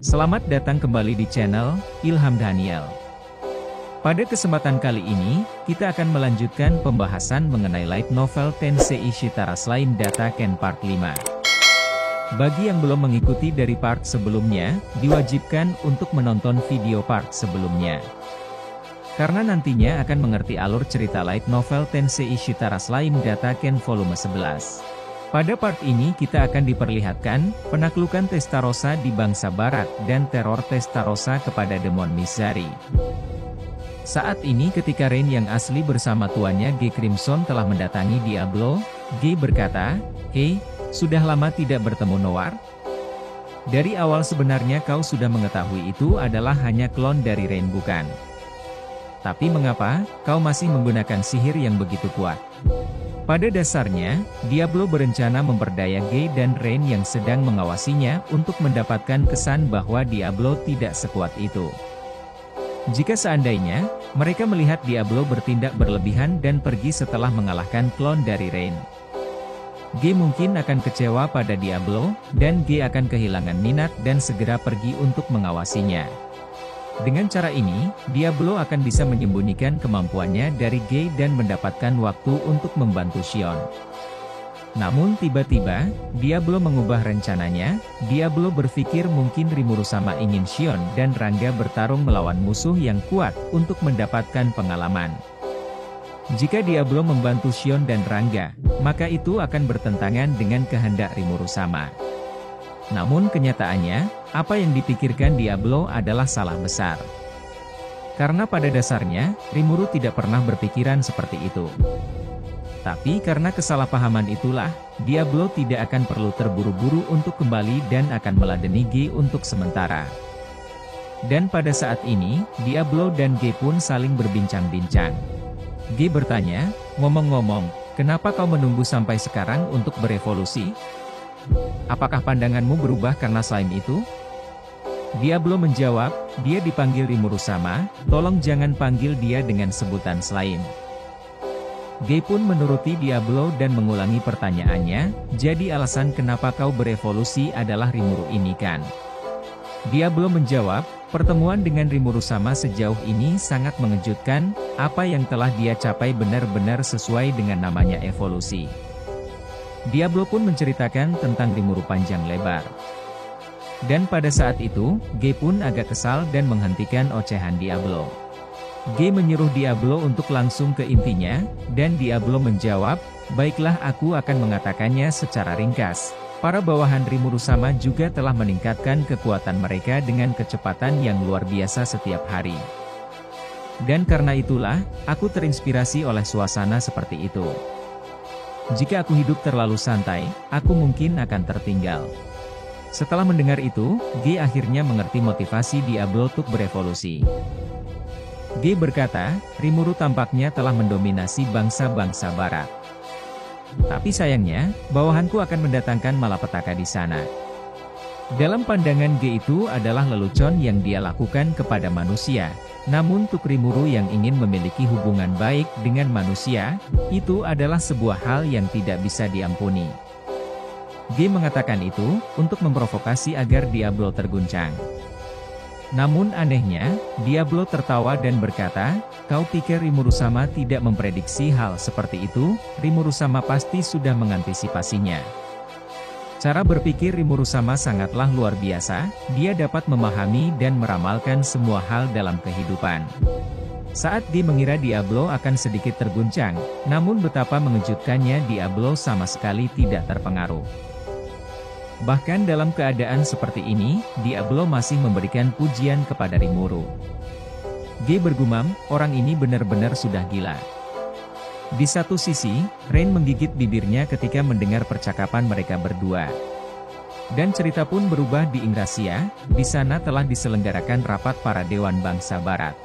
Selamat datang kembali di channel Ilham Daniel. Pada kesempatan kali ini, kita akan melanjutkan pembahasan mengenai light novel Tensei Shitara Selain Data Ken Part 5. Bagi yang belum mengikuti dari part sebelumnya, diwajibkan untuk menonton video part sebelumnya. Karena nantinya akan mengerti alur cerita light novel Tensei Shitara Selain Data Ken volume 11. Pada part ini kita akan diperlihatkan penaklukan Testarossa di bangsa barat dan teror Testarossa kepada demon Mizari. Saat ini ketika Rain yang asli bersama tuannya G Crimson telah mendatangi Diablo, G berkata, "Hei, sudah lama tidak bertemu Noir? Dari awal sebenarnya kau sudah mengetahui itu adalah hanya klon dari Rain bukan? Tapi mengapa kau masih menggunakan sihir yang begitu kuat?" Pada dasarnya, Diablo berencana memperdaya G dan Rain yang sedang mengawasinya untuk mendapatkan kesan bahwa Diablo tidak sekuat itu. Jika seandainya, mereka melihat Diablo bertindak berlebihan dan pergi setelah mengalahkan klon dari Rain, G mungkin akan kecewa pada Diablo, dan G akan kehilangan minat dan segera pergi untuk mengawasinya. Dengan cara ini, Diablo akan bisa menyembunyikan kemampuannya dari G dan mendapatkan waktu untuk membantu Xion. Namun tiba-tiba, Diablo mengubah rencananya. Diablo berpikir mungkin Rimuru sama ingin Xion dan Rangga bertarung melawan musuh yang kuat untuk mendapatkan pengalaman. Jika Diablo membantu Xion dan Rangga, maka itu akan bertentangan dengan kehendak Rimuru sama. Namun kenyataannya, apa yang dipikirkan Diablo adalah salah besar. Karena pada dasarnya, Rimuru tidak pernah berpikiran seperti itu. Tapi karena kesalahpahaman itulah, Diablo tidak akan perlu terburu-buru untuk kembali dan akan meladeni G untuk sementara. Dan pada saat ini, Diablo dan G pun saling berbincang-bincang. G bertanya, "Ngomong-ngomong, kenapa kau menunggu sampai sekarang untuk berevolusi? Apakah pandanganmu berubah karena slime itu?" Diablo menjawab, "Dia dipanggil Rimuru sama, tolong jangan panggil dia dengan sebutan slime." G pun menuruti Diablo dan mengulangi pertanyaannya, "Jadi alasan kenapa kau berevolusi adalah Rimuru ini kan?" Diablo menjawab, "Pertemuan dengan Rimuru sama sejauh ini sangat mengejutkan, apa yang telah dia capai benar-benar sesuai dengan namanya evolusi." Diablo pun menceritakan tentang Rimuru panjang lebar. Dan pada saat itu, G pun agak kesal dan menghentikan ocehan Diablo. G menyuruh Diablo untuk langsung ke intinya, dan Diablo menjawab, "Baiklah, aku akan mengatakannya secara ringkas. Para bawahan Rimuru sama juga telah meningkatkan kekuatan mereka dengan kecepatan yang luar biasa setiap hari. Dan karena itulah, aku terinspirasi oleh suasana seperti itu. Jika aku hidup terlalu santai, aku mungkin akan tertinggal." Setelah mendengar itu, G akhirnya mengerti motivasi Diablo untuk berevolusi. G berkata, "Rimuru tampaknya telah mendominasi bangsa-bangsa barat. Tapi sayangnya, bawahanku akan mendatangkan malapetaka di sana." Dalam pandangan G itu adalah lelucon yang dia lakukan kepada manusia. Namun untuk Rimuru yang ingin memiliki hubungan baik dengan manusia, itu adalah sebuah hal yang tidak bisa diampuni. G mengatakan itu, untuk memprovokasi agar Diablo terguncang. Namun anehnya, Diablo tertawa dan berkata, "Kau pikir Rimuru sama tidak memprediksi hal seperti itu? Rimuru sama pasti sudah mengantisipasinya." Cara berpikir Rimuru sama sangatlah luar biasa, dia dapat memahami dan meramalkan semua hal dalam kehidupan. Saat dia mengira Diablo akan sedikit terguncang, namun betapa mengejutkannya Diablo sama sekali tidak terpengaruh. Bahkan dalam keadaan seperti ini, Diablo masih memberikan pujian kepada Rimuru. G bergumam, "Orang ini benar-benar sudah gila." Di satu sisi, Rain menggigit bibirnya ketika mendengar percakapan mereka berdua. Dan cerita pun berubah di Ingracia. Di sana telah diselenggarakan rapat para dewan bangsa barat.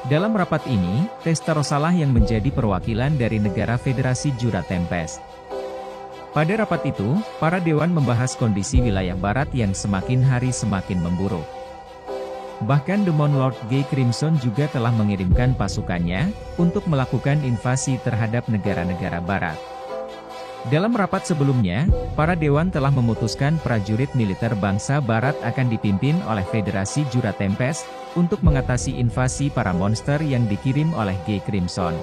Dalam rapat ini, Testarossa yang menjadi perwakilan dari negara Federasi Jura Tempest. Pada rapat itu, para dewan membahas kondisi wilayah barat yang semakin hari semakin memburuk. Bahkan Demon Lord G Crimson juga telah mengirimkan pasukannya untuk melakukan invasi terhadap negara-negara barat. Dalam rapat sebelumnya, para dewan telah memutuskan prajurit militer bangsa Barat akan dipimpin oleh Federasi Jura Tempest, untuk mengatasi invasi para monster yang dikirim oleh G. Crimson.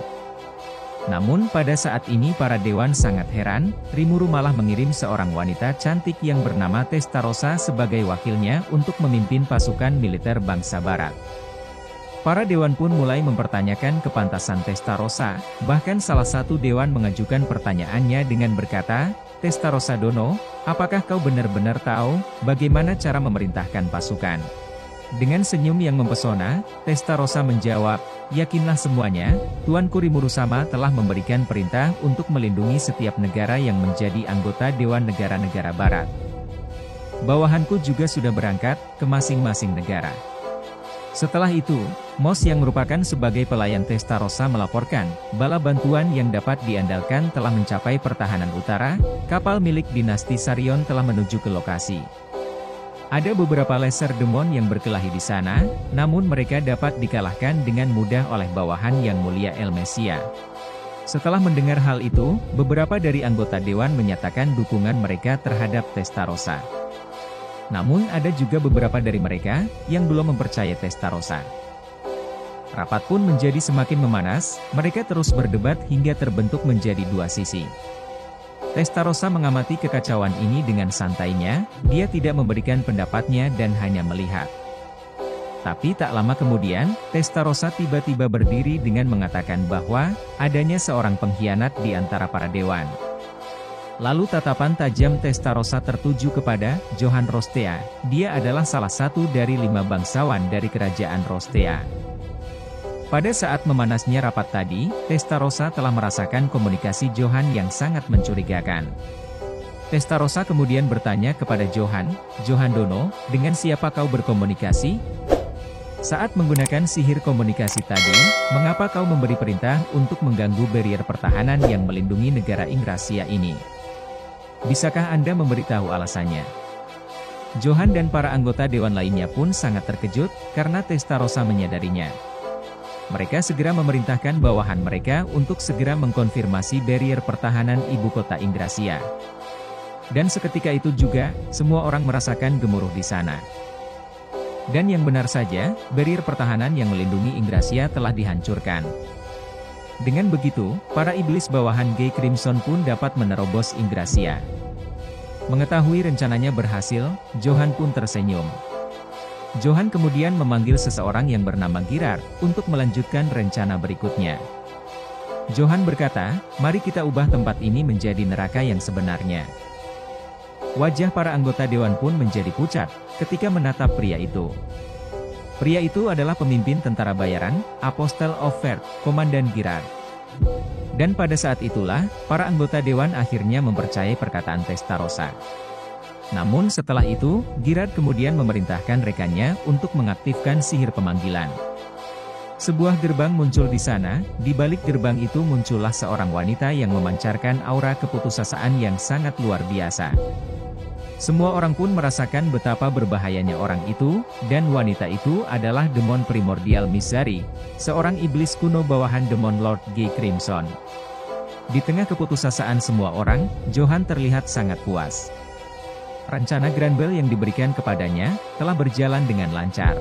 Namun pada saat ini para dewan sangat heran, Rimuru malah mengirim seorang wanita cantik yang bernama Testarossa sebagai wakilnya untuk memimpin pasukan militer bangsa Barat. Para dewan pun mulai mempertanyakan kepantasan Testarossa, bahkan salah satu dewan mengajukan pertanyaannya dengan berkata, "Testarossa Dono, apakah kau benar-benar tahu bagaimana cara memerintahkan pasukan?" Dengan senyum yang mempesona, Testarossa menjawab, "Yakinlah semuanya, Tuanku Rimuru sama telah memberikan perintah untuk melindungi setiap negara yang menjadi anggota Dewan Negara-Negara Barat. Bawahanku juga sudah berangkat ke masing-masing negara." Setelah itu, Mos yang merupakan sebagai pelayan Testarossa melaporkan, bala bantuan yang dapat diandalkan telah mencapai pertahanan utara, kapal milik dinasti Sarion telah menuju ke lokasi. Ada beberapa Lesser Demon yang berkelahi di sana, namun mereka dapat dikalahkan dengan mudah oleh bawahan yang mulia Elmesia. Setelah mendengar hal itu, beberapa dari anggota dewan menyatakan dukungan mereka terhadap Testarossa. Namun ada juga beberapa dari mereka yang belum mempercayai Testarossa. Rapat pun menjadi semakin memanas, mereka terus berdebat hingga terbentuk menjadi dua sisi. Testarossa mengamati kekacauan ini dengan santainya, dia tidak memberikan pendapatnya dan hanya melihat. Tapi tak lama kemudian, Testarossa tiba-tiba berdiri dengan mengatakan bahwa adanya seorang pengkhianat di antara para dewan. Lalu tatapan tajam Testarossa tertuju kepada Johann Rostea. Dia adalah salah satu dari 5 bangsawan dari kerajaan Rostea. Pada saat memanasnya rapat tadi, Testarossa telah merasakan komunikasi Johann yang sangat mencurigakan. Testarossa kemudian bertanya kepada Johann, "Johann Dono, dengan siapa kau berkomunikasi? Saat menggunakan sihir komunikasi tadi, mengapa kau memberi perintah untuk mengganggu barrier pertahanan yang melindungi negara Ingrasia ini? Bisakah Anda memberitahu alasannya?" Johann dan para anggota dewan lainnya pun sangat terkejut, karena Testarossa menyadarinya. Mereka segera memerintahkan bawahan mereka untuk segera mengkonfirmasi barrier pertahanan ibu kota Ingrasia. Dan seketika itu juga, semua orang merasakan gemuruh di sana. Dan yang benar saja, barrier pertahanan yang melindungi Ingrasia telah dihancurkan. Dengan begitu, para iblis bawahan G. Crimson pun dapat menerobos Ingrasia. Mengetahui rencananya berhasil, Johann pun tersenyum. Johann kemudian memanggil seseorang yang bernama Girard, untuk melanjutkan rencana berikutnya. Johann berkata, "Mari kita ubah tempat ini menjadi neraka yang sebenarnya." Wajah para anggota dewan pun menjadi pucat, ketika menatap pria itu. Pria itu adalah pemimpin tentara bayaran, Apostle of Fert, Komandan Girard. Dan pada saat itulah, para anggota dewan akhirnya mempercayai perkataan Testarossa. Namun setelah itu, Girard kemudian memerintahkan rekannya untuk mengaktifkan sihir pemanggilan. Sebuah gerbang muncul di sana, di balik gerbang itu muncullah seorang wanita yang memancarkan aura keputusasaan yang sangat luar biasa. Semua orang pun merasakan betapa berbahayanya orang itu, dan wanita itu adalah Demon Primordial Mizari, seorang iblis kuno bawahan Demon Lord G. Crimson. Di tengah keputusasaan semua orang, Johann terlihat sangat puas. Rencana Granbell yang diberikan kepadanya, telah berjalan dengan lancar.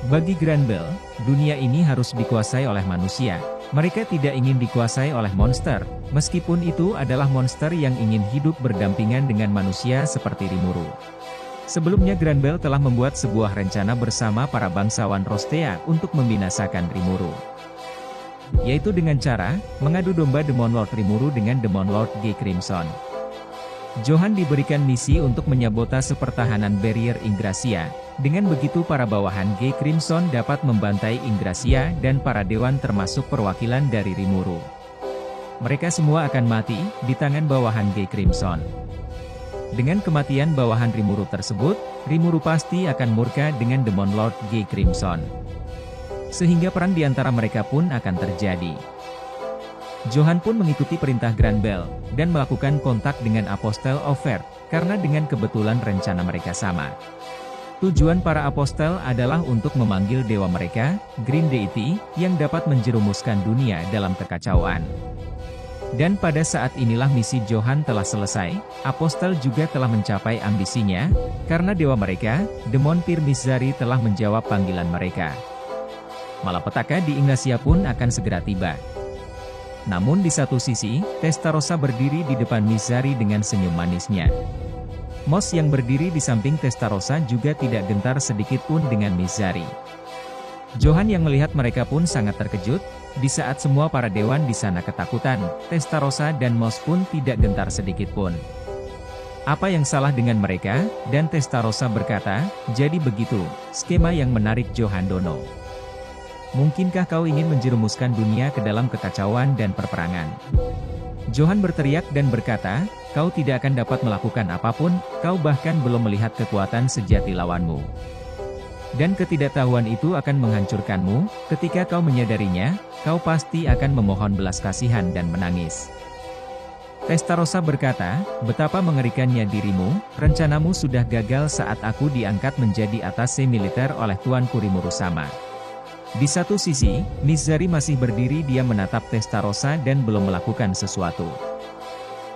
Bagi Granbell, dunia ini harus dikuasai oleh manusia. Mereka tidak ingin dikuasai oleh monster, meskipun itu adalah monster yang ingin hidup berdampingan dengan manusia seperti Rimuru. Sebelumnya Granbell telah membuat sebuah rencana bersama para bangsawan Rostea untuk membinasakan Rimuru. Yaitu dengan cara, mengadu domba Demon Lord Rimuru dengan Demon Lord G. Crimson. Johann diberikan misi untuk menyabotase pertahanan barrier Ingrasia. Dengan begitu para bawahan G. Crimson dapat membantai Ingrasia dan para dewan termasuk perwakilan dari Rimuru. Mereka semua akan mati di tangan bawahan G. Crimson. Dengan kematian bawahan Rimuru tersebut, Rimuru pasti akan murka dengan Demon Lord G. Crimson. Sehingga perang di antara mereka pun akan terjadi. Johann pun mengikuti perintah Granbell, dan melakukan kontak dengan Apostle of Fert, karena dengan kebetulan rencana mereka sama. Tujuan para apostel adalah untuk memanggil dewa mereka, Green Deity, yang dapat menjerumuskan dunia dalam kekacauan. Dan pada saat inilah misi Johan telah selesai, Apostel juga telah mencapai ambisinya, karena dewa mereka, Demon Pir Mizari telah menjawab panggilan mereka. Malapetaka di Ignacia pun akan segera tiba. Namun di satu sisi, Testarossa berdiri di depan Mizari dengan senyum manisnya. Moss yang berdiri di samping Testarossa juga tidak gentar sedikit pun dengan Mizari. Johan yang melihat mereka pun sangat terkejut. Di saat semua para dewan di sana ketakutan, Testarossa dan Moss pun tidak gentar sedikit pun. Apa yang salah dengan mereka? Dan Testarossa berkata, jadi begitu, skema yang menarik Johan Dono. Mungkinkah kau ingin menjerumuskan dunia ke dalam kekacauan dan perperangan? Johan berteriak dan berkata, kau tidak akan dapat melakukan apapun, kau bahkan belum melihat kekuatan sejati lawanmu. Dan ketidaktahuan itu akan menghancurkanmu, ketika kau menyadarinya, kau pasti akan memohon belas kasihan dan menangis. Testarossa berkata, betapa mengerikannya dirimu, rencanamu sudah gagal saat aku diangkat menjadi atase militer oleh Tuanku Rimuru-sama. Di satu sisi, Mizari masih berdiri diam menatap Testarossa dan belum melakukan sesuatu.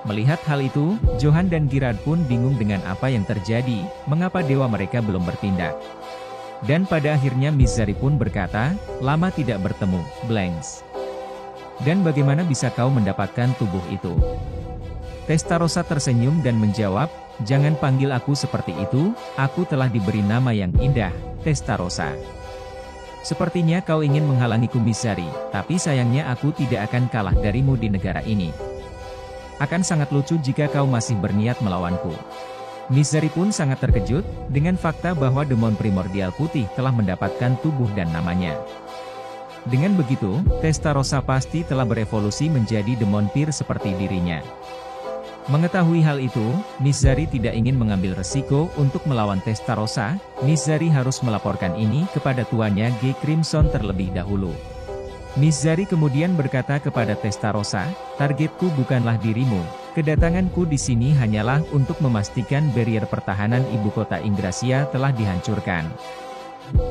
Melihat hal itu, Johan dan Girard pun bingung dengan apa yang terjadi, mengapa dewa mereka belum bertindak. Dan pada akhirnya Mizari pun berkata, lama tidak bertemu, Blanks. Dan bagaimana bisa kau mendapatkan tubuh itu? Testarossa tersenyum dan menjawab, jangan panggil aku seperti itu, aku telah diberi nama yang indah, Testarossa. Sepertinya kau ingin menghalangiku Mizari, tapi sayangnya aku tidak akan kalah darimu di negara ini. Akan sangat lucu jika kau masih berniat melawanku. Mizari pun sangat terkejut, dengan fakta bahwa Demon Primordial Putih telah mendapatkan tubuh dan namanya. Dengan begitu, Testarossa pasti telah berevolusi menjadi Demon Pir seperti dirinya. Mengetahui hal itu, Mizari tidak ingin mengambil resiko untuk melawan Testarossa. Mizari harus melaporkan ini kepada tuannya G. Crimson terlebih dahulu. Mizari kemudian berkata kepada Testarossa, targetku bukanlah dirimu. Kedatanganku di sini hanyalah untuk memastikan barrier pertahanan ibu kota Ignacia telah dihancurkan.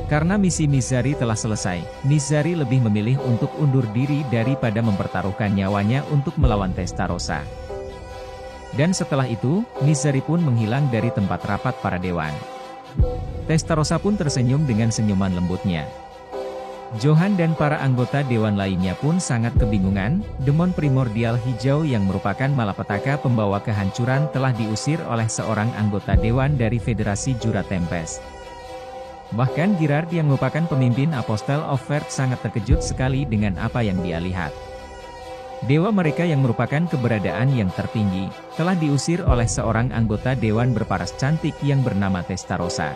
Karena misi Mizari telah selesai, Mizari lebih memilih untuk undur diri daripada mempertaruhkan nyawanya untuk melawan Testarossa. Dan setelah itu, Mizari pun menghilang dari tempat rapat para dewan. Testarossa pun tersenyum dengan senyuman lembutnya. Johan dan para anggota dewan lainnya pun sangat kebingungan. Demon Primordial Hijau yang merupakan malapetaka pembawa kehancuran telah diusir oleh seorang anggota dewan dari Federasi Jura Tempest. Bahkan Girard yang merupakan pemimpin Apostle of Earth sangat terkejut sekali dengan apa yang dia lihat. Dewa mereka yang merupakan keberadaan yang tertinggi, telah diusir oleh seorang anggota dewan berparas cantik yang bernama Testarossa.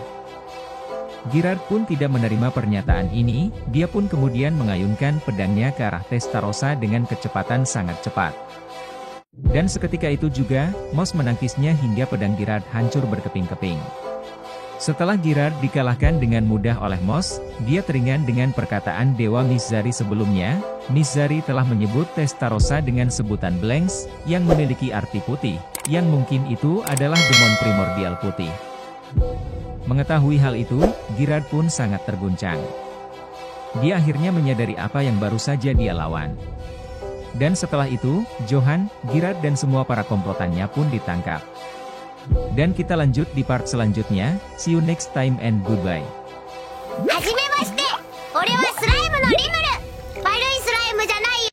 Girard pun tidak menerima pernyataan ini, dia pun kemudian mengayunkan pedangnya ke arah Testarossa dengan kecepatan sangat cepat. Dan seketika itu juga, Moss menangkisnya hingga pedang Girard hancur berkeping-keping. Setelah Girard dikalahkan dengan mudah oleh Moss, dia teringat dengan perkataan Dewa Mizari sebelumnya. Mizari telah menyebut Testarossa dengan sebutan Blanks, yang memiliki arti putih, yang mungkin itu adalah Demon Primordial Putih. Mengetahui hal itu, Girard pun sangat terguncang. Dia akhirnya menyadari apa yang baru saja dia lawan. Dan setelah itu, Johan, Girard dan semua para komplotannya pun ditangkap. Dan kita lanjut di part selanjutnya. See you next time and goodbye. はじめまして、俺はスライムのリムル。